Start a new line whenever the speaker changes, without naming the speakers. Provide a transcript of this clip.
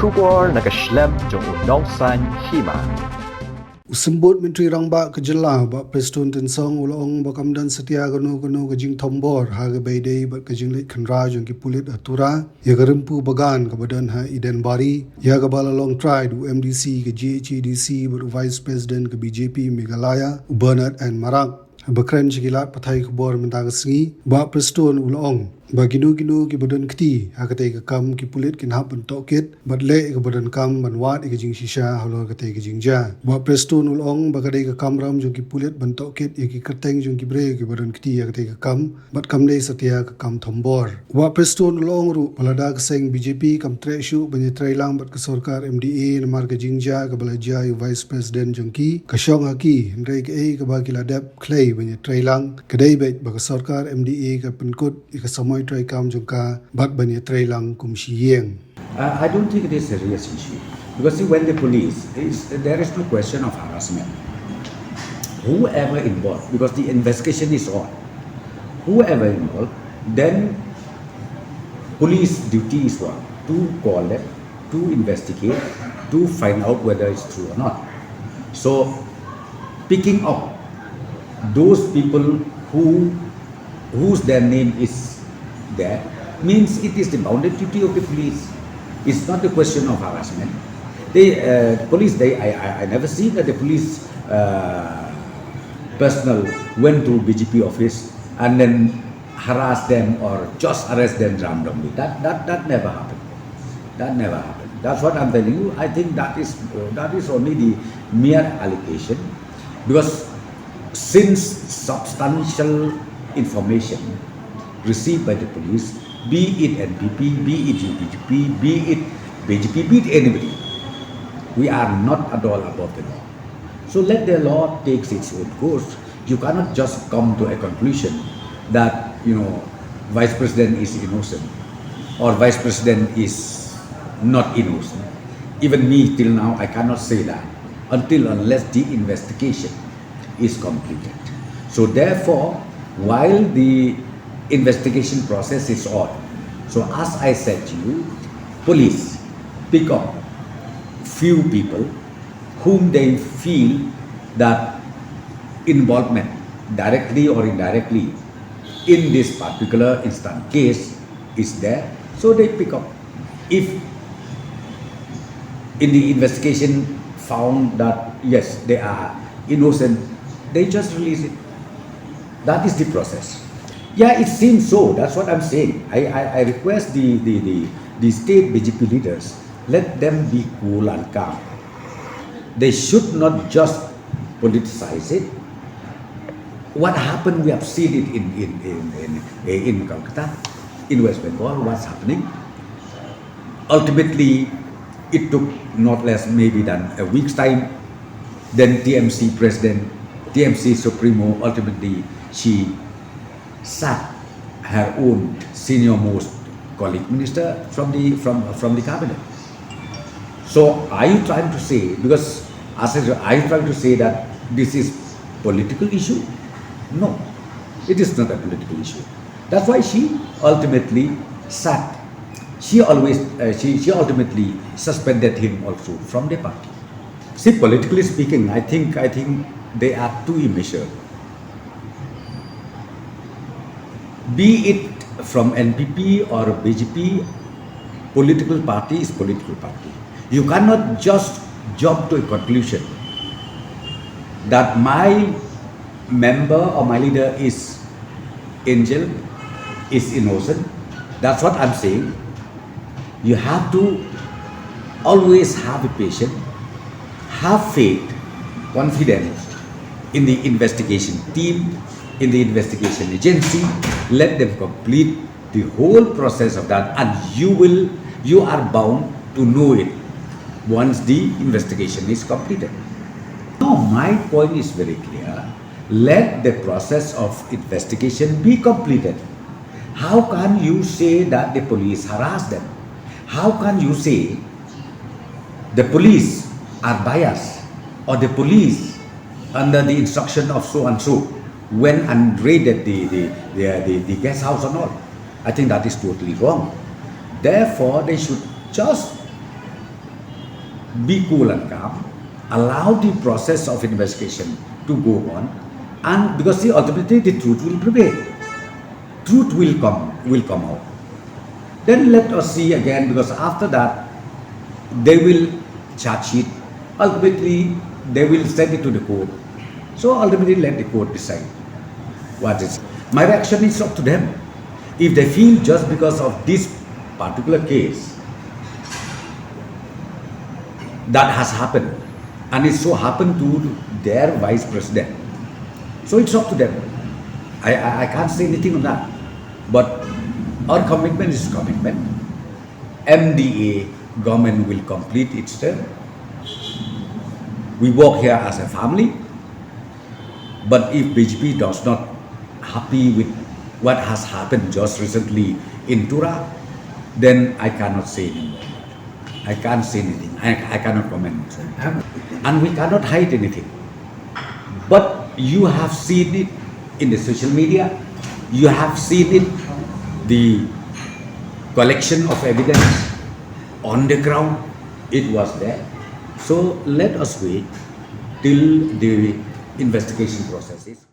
Shubor nakaslem jong unong san Hima.
Usembut Menteri Rangba Kejela ba Preston Tensong ulong ba kamdan setia gano ke jing tombor ha ke baidei ba ke jinglet khanra jong ki pulit atura ya garempu bagan ke badan ha iden bari ya ke bala long try du MDC ke GHDC ba Vice President ke BJP Meghalaya Bernard and Marak bakran chikilat pathai khobor menta singi ba Preston ulong ba ginu ki badan kti ha kate ke kam ki pulit kin hap Tohkit badle ke badan kam banwat ke Jingïaishah halo kate ke Jingja ba Preston ulong ba kate ke Kamram jong ki pulit ban Tohkit ki kerteng jong ki bre ke badan kti ha kate ke kam bat kam dei setia ke kam thombor ba Preston ulong ru palada ke seng BJP kam treshu bani trailang bat ke sarkar MDA namar ke Jingja ke balaja Vice President jong ki kasyong haki ndai ke ke ba ki ladap clay bani trailang kedai bet ba ke sarkar MDA ke penkut ke samoi try kam jongka bat bani trailang kum sieng.
I don't think it is a serious issue because see, when the police there is no question of harassment. Whoever involved, because the investigation is on, whoever involved, then police duty is what? To call them, to investigate, to find out whether it's true or not. So picking up those people whose their name is there means it is the bounded duty of the police. It's not a question of harassment. I never seen that the police personnel went to BJP office and then harass them or just arrest them randomly. That never happened. That never happened. That's what I'm telling you. I think that is only the mere allegation, because since substantial information received by the police, be it NPP, be it UBGP, be it BJP, be it anybody, we are not at all above the law. So let the law take its own course. You cannot just come to a conclusion that, Vice President is innocent or Vice President is not innocent. Even me till now, I cannot say that unless the investigation is completed. So therefore, while the investigation process is on, so as I said to you, police pick up few people whom they feel that involvement directly or indirectly in this particular instant case is there, so they pick up. If in the investigation found that yes, they are innocent, they just release it. That is the process. Yeah, it seems so. That's what I'm saying. I request the state BJP leaders, let them be cool and calm. They should not just politicize it. What happened, we have seen it in Kolkata, in West Bengal, what's happening. Ultimately, it took not less maybe than a week's time. Then TMC president, TMC Supremo, ultimately she sacked her own senior most colleague minister from the cabinet. So are you trying to say, because are you trying to say that this is political issue? No, it is not a political issue. That's why she ultimately sacked. She ultimately suspended him also from the party. See, politically speaking, I think they are too immature. Be it from NPP or BJP, political party is political party. You cannot just jump to a conclusion that my member or my leader is angel, is innocent. That's what I'm saying. You have to always have a patience, have faith, confidence in the investigation team, in the investigation agency. Let them complete the whole process of that, and you are bound to know it once the investigation is completed. Now my point is very clear. Let the process of investigation be completed. How can you say that the police harass them? How can you say the police are biased or the police under the instruction of so and so went and raided the guest house and all? I think that is totally wrong. Therefore, they should just be cool and calm, allow the process of investigation to go on, and because ultimately the truth will prevail. Truth will come out. Then let us see again, because after that they will charge sheet. Ultimately they will send it to the court. So ultimately let the court decide what is. My reaction is up to them. If they feel just because of this particular case that has happened, and it so happened to their vice president, so it's up to them. I can't say anything on that. But our commitment is commitment. MDA government will complete its term. We work here as a family. But if BJP does not happy with what has happened just recently in Tura, then I cannot say anymore. I can't say anything. I cannot comment. And we cannot hide anything. But you have seen it in the social media. You have seen it, the collection of evidence on the ground. It was there. So let us wait till the investigation process is